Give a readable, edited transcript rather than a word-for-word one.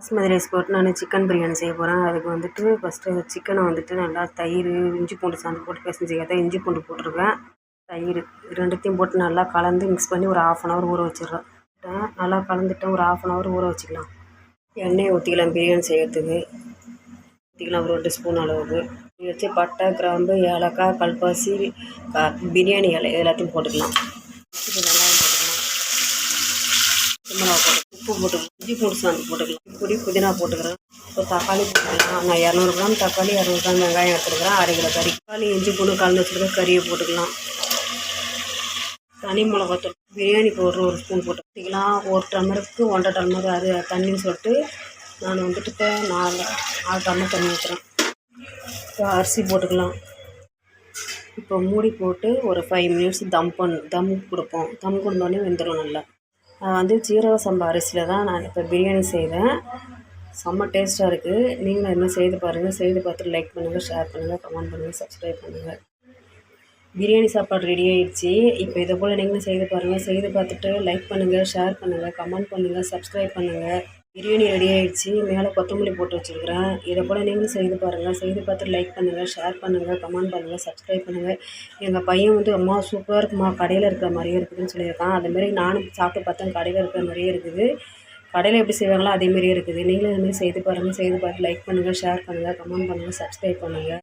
Basmati rice போட்டு நான் chicken biryani செய்ய போகிறேன். அதுக்கு வந்துட்டு ஃபஸ்ட்டு சிக்கனை வந்துட்டு நல்லா தயிர், இஞ்சி பூண்டு சாந்து போட்டு பிசைஞ்சிக்கிறத இஞ்சி பூண்டு போட்டிருக்கேன். தயிர் ரெண்டுத்தையும் போட்டு நல்லா கலந்து மிக்ஸ் பண்ணி ஒரு 1/2 அன் ஹவர் ஊற வச்சிடுறேன். நல்லா கலந்துட்டேன். ஒரு 1/2 அன் ஹவர் ஊற வச்சுக்கலாம். எண்ணெயை ஊற்றிக்கலாம். பிரியாணி செய்கிறதுக்கு ஊற்றிக்கலாம். ஒரு 2 ஸ்பூன் அளவுக்கு வச்சு பட்டை, கிராம்பு, ஏலக்காய், கல்பாசி, பிரியாணி இலை எல்லாத்தையும் போட்டுக்கலாம். வெங்காயம் போட்டுக்கலாம். மிளகா போட்டு உப்பு போட்டுக்கலாம். இஞ்சி பூண்டு சாந்து போட்டுக்கலாம். பொடி புதினா போட்டுக்கிறேன். ஒரு தக்காளி போட்டுக்கலாம். நான் 200 கிராம் தக்காளி, 200 கிராம் வெங்காயம் எடுத்துருக்கிறேன். 1/2 கிலோ கறி. தக்காளி, இஞ்சி பூண்டு கலந்து வச்சுருக்க கறியை போட்டுக்கலாம். தனி மிளகாத்தூள், பிரியாணி பவுடர் 1 ஸ்பூன் போட்டுக்கலாம். 1 டம்ளருக்கு 1.5 டம்ளர் அது தண்ணின்னு சொல்லிட்டு நான் வந்துட்டு இப்போ 4 டம்ளர் தண்ணி ஊற்றுறேன். இப்போ அரிசி போட்டுக்கலாம். இப்போ மூடி போட்டு ஒரு 5 மினிட்ஸ் தம் கொடுப்போம். தம் கொடுத்தோடனே வெந்துடும் நல்லா. நான் வந்து ஜீரக சம்பா அரிசியில் தான் நான் இப்போ பிரியாணி செய்கிறேன். செம்ம டேஸ்ட்டாக இருக்குது. நீங்களும் என்ன செய்து பாருங்கள். செய்து பார்த்துட்டு லைக் பண்ணுங்கள், ஷேர் பண்ணுங்கள், கமெண்ட் பண்ணுங்கள், சப்ஸ்கிரைப் பண்ணுங்கள். பிரியாணி சாப்பாடு ரெடி ஆகிடுச்சி. இப்போ இதை போல் நீங்களும் செய்து பாருங்கள். செய்து பார்த்துட்டு லைக் பண்ணுங்கள், ஷேர் பண்ணுங்கள், கமெண்ட் பண்ணுங்கள், சப்ஸ்கிரைப் பண்ணுங்கள். பிரியாணி ரெடி ஆகிடுச்சி. மேலே கொத்தமல்லி போட்டு வச்சுருக்கிறேன். இதை போல் நீங்களும் செய்து பாருங்கள். செய்து பார்த்துட்டு லைக் பண்ணுங்கள், ஷேர் பண்ணுங்கள், கமெண்ட் பண்ணுங்கள், சப்ஸ்கிரைப் பண்ணுங்கள். எங்கள் பையன் வந்து அம்மா சூப்பராக இருக்குமா, கடையில் இருக்கிற மாதிரியே இருக்குதுன்னு சொல்லியிருக்கான். அதுமாரி நானும் சாப்பிட்டு பார்த்தேன். கடையில் இருக்கிற மாதிரியே இருக்குது. கடையில் எப்படி செய்வாங்களோ அதேமாரியே இருக்குது. நீங்களும் இதுமாரி செய்து பாருங்கள். செய்து பார்த்து லைக் பண்ணுங்கள், ஷேர் பண்ணுங்கள், கமெண்ட் பண்ணுங்கள், சப்ஸ்கிரைப் பண்ணுங்கள்.